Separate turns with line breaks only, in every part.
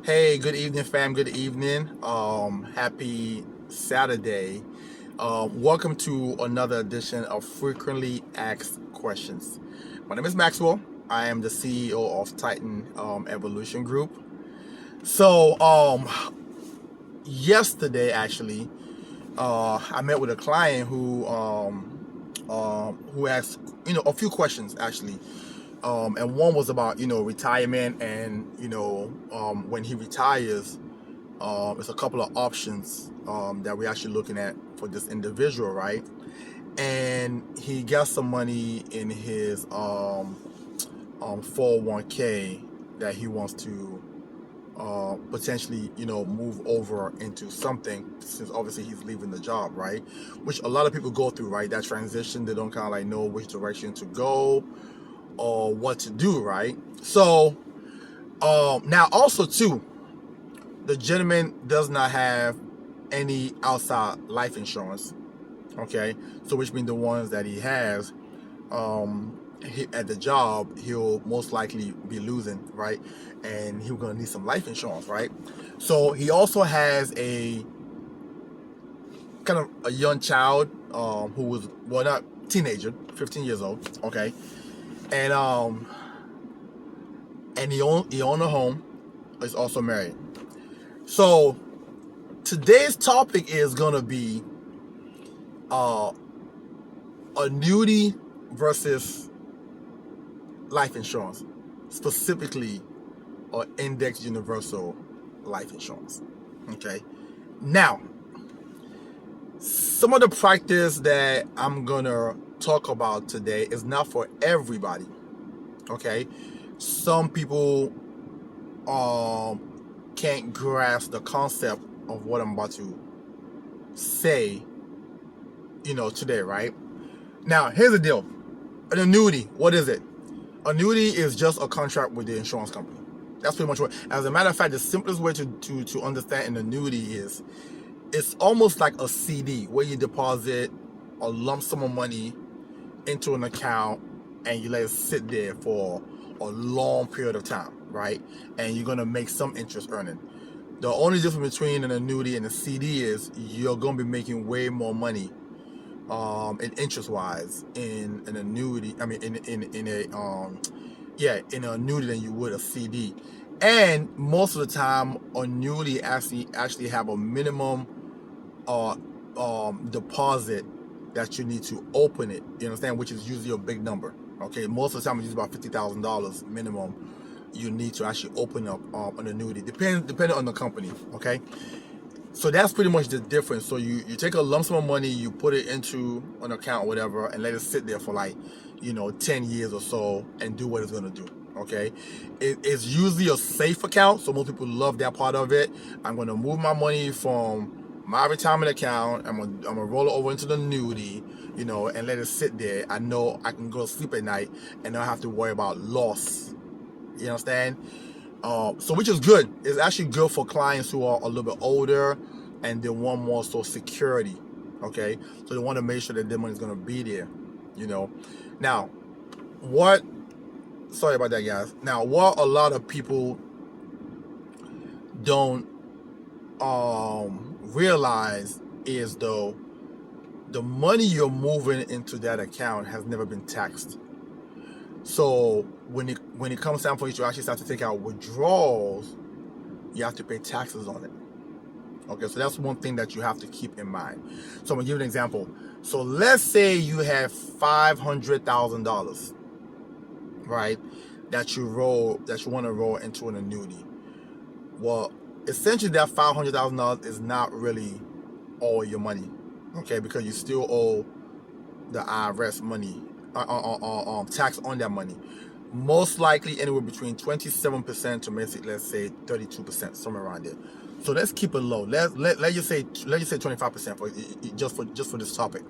Hey, good evening, fam. Good evening. Happy Saturday. Welcome to another edition of Frequently Asked Questions. My name is Maxwell. I am the CEO of Titan Evolution Group. So, yesterday actually, I met with a client who asked a few questions actually, and one was about retirement and when he retires. There's a couple of options that we're actually looking at for this individual, right? And he got some money in his 401k that he wants to potentially, move over into something, since obviously he's leaving the job, right? Which a lot of people go through, right? That transition, they don't kind of like know which direction to go or what to do, right? So now also too, the gentleman does not have any outside life insurance. Okay, so which means the ones that he has at the job, he'll most likely be losing, right? And he's gonna need some life insurance, right? So he also has a kind of a young child who was, well, not teenager, 15 years old. Okay, and he own a home. Is also married. So today's topic is gonna be uh, annuity versus life insurance, specifically index universal life insurance. Okay. Now, some of the practice that I'm gonna talk about today is not for everybody. Okay. Some people can't grasp the concept of what I'm about to say, today, right? Now, here's the deal. An annuity, what is it? Annuity is just a contract with the insurance company. That's pretty much what. As a matter of fact, the simplest way to understand an annuity is it's almost like a CD where you deposit a lump sum of money into an account and you let it sit there for a long period of time, right? And you're gonna make some interest earning. The only difference between an annuity and a CD is you're gonna be making way more money in interest wise in an annuity. I mean, in an annuity than you would a CD. And most of the time, annuity actually have a minimum deposit that you need to open it. You understand? Which is usually a big number. Okay, most of the time it's about $50,000 minimum. You need to actually open up an annuity, depending on the company. Okay. So that's pretty much the difference. So you take a lump sum of money, you put it into an account or whatever, and let it sit there for like, 10 years or so and do what it's going to do. Okay. It's usually a safe account. So most people love that part of it. I'm going to move my money from my retirement account. I'm gonna roll it over into the annuity, and let it sit there. I know I can go to sleep at night and not have to worry about loss. You understand? So which is good. It's actually good for clients who are a little bit older and they want more so security. Okay, so they want to make sure that their money is going to be there. Now what? Sorry about that, guys. Now what a lot of people don't realize is though the money you're moving into that account has never been taxed. So when it comes time for you to actually start to take out withdrawals, you have to pay taxes on it. Okay, so that's one thing that you have to keep in mind. So I'm gonna give you an example. So let's say you have $500,000, right? That you want to roll into an annuity. Well, essentially that $500,000 is not really all your money, okay? Because you still owe the IRS money, tax on that money. Most likely anywhere between 27% to maybe, let's say 32%, somewhere around there. So let's keep it low. Let's just say 25% for just for this topic.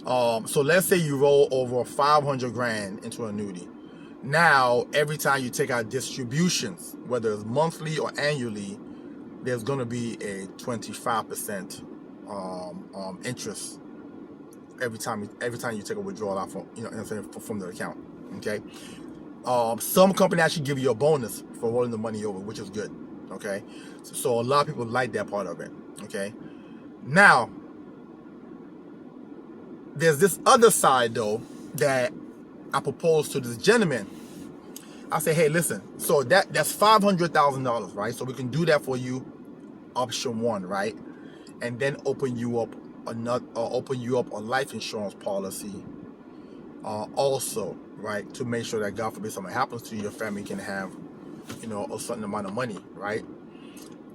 So let's say you roll over 500 grand into an annuity. Now every time you take out distributions, whether it's monthly or annually, there's going to be a 25% interest every time you take a withdrawal out from the account. Okay. Some company actually give you a bonus for rolling the money over, which is good. Okay, so a lot of people like that part of it. Okay, now there's this other side though that I proposed to this gentleman. I say, hey, listen, so that's $500,000, right? So we can do that for you, option one, right? And then open you up a life insurance policy, also, right, to make sure that God forbid something happens to you, your family can have, a certain amount of money, right?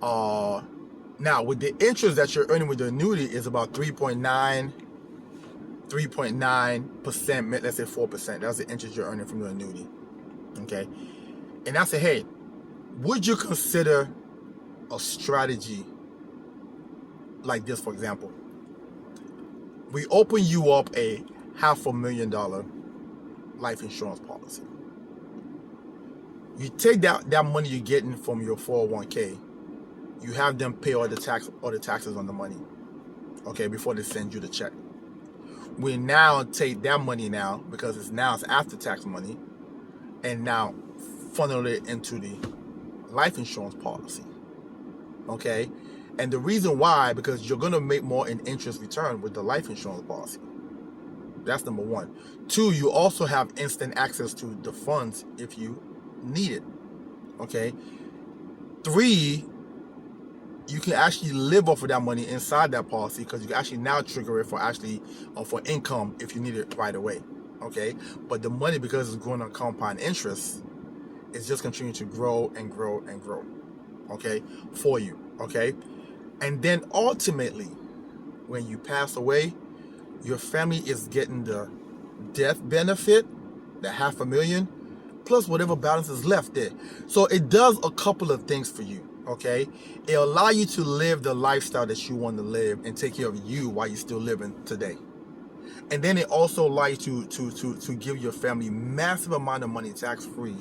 Now with the interest that you're earning with the annuity is about 3.9%, let's say 4%. That's the interest you're earning from the annuity. Okay, and I say, hey, would you consider a strategy like this? For example, we open you up a $500,000 life insurance policy. You take that money you're getting from your 401k, you have them pay all the taxes on the money, okay, before they send you the check. We now take that money now, because it's after tax money, and now funnel it into the life insurance policy. Okay, and the reason why, because you're going to make more in interest return with the life insurance policy. That's number one. Two, you also have instant access to the funds if you need it. Okay. Three, you can actually live off of that money inside that policy, because you can actually now trigger it for income if you need it right away. Okay, but the money, because it's going on compound interest, it's just continuing to grow and grow and grow, okay, for you. Okay, and then ultimately, when you pass away, your family is getting the death benefit, the $500,000, plus whatever balance is left there. So it does a couple of things for you. Okay, it allows you to live the lifestyle that you want to live and take care of you while you're still living today. And then it also allows you to give your family massive amount of money tax free,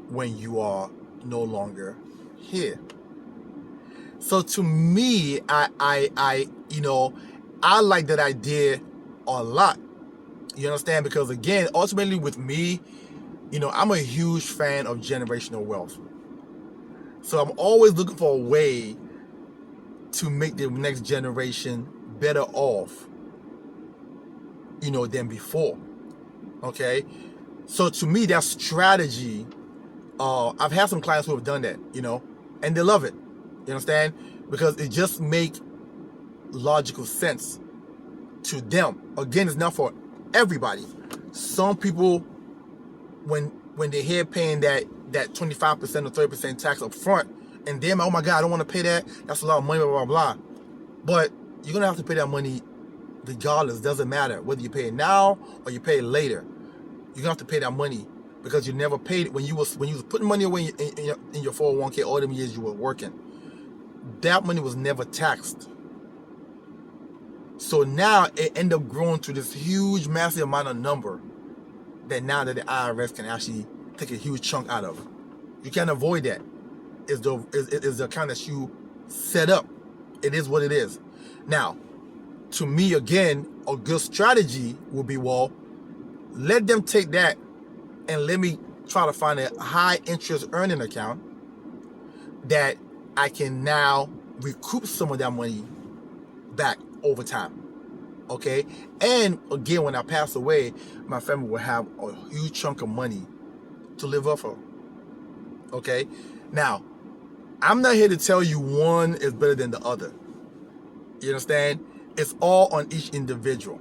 when you are no longer here. So to me, I like that idea a lot. You understand? Because again, ultimately with me, I'm a huge fan of generational wealth. So I'm always looking for a way to make the next generation better off, than before. Okay? So to me, that strategy, I've had some clients who have done that, and they love it. You understand? Because it just makes logical sense to them. Again, it's not for everybody. Some people, when they hear paying that 25% or 30% tax up front, and they're like, oh my God, I don't want to pay that. That's a lot of money, blah, blah, blah. But you're going to have to pay that money regardless. Doesn't matter whether you pay it now or you pay it later. You're going to have to pay that money, because you never paid it when you was putting money away in your 401k all them years you were working. That money was never taxed. So now it ended up growing to this huge, massive amount of number that now that the IRS can actually take a huge chunk out of. You can't avoid that. It's the account that you set up. It is what it is. Now, to me, again, a good strategy would be, well, let them take that and let me try to find a high interest earning account that I can now recoup some of that money back over time. Okay, and again, when I pass away, my family will have a huge chunk of money to live off of. Okay, now I'm not here to tell you one is better than the other. You understand? It's all on each individual.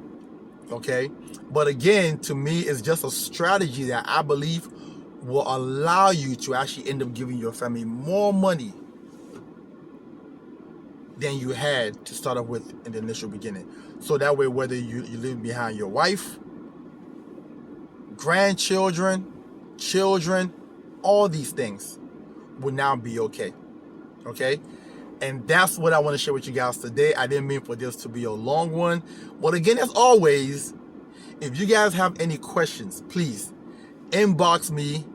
Okay, but again, to me, it's just a strategy that I believe will allow you to actually end up giving your family more money than you had to start off with in the initial beginning. So that way, whether you leave behind your wife, grandchildren, children, all these things will now be okay. Okay? And that's what I want to share with you guys today. I didn't mean for this to be a long one. But again, as always, if you guys have any questions, please inbox me.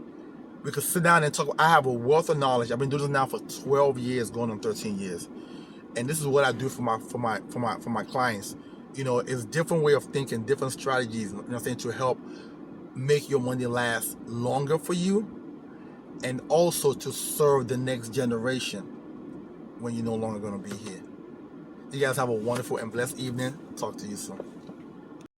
We can sit down and talk. I have a wealth of knowledge. I've been doing this now for 12 years, going on 13 years. And this is what I do for my clients. It's different way of thinking, different strategies, to help make your money last longer for you. and also to serve the next generation when you're no longer going to be here. You guys have a wonderful and blessed evening. Talk to you soon.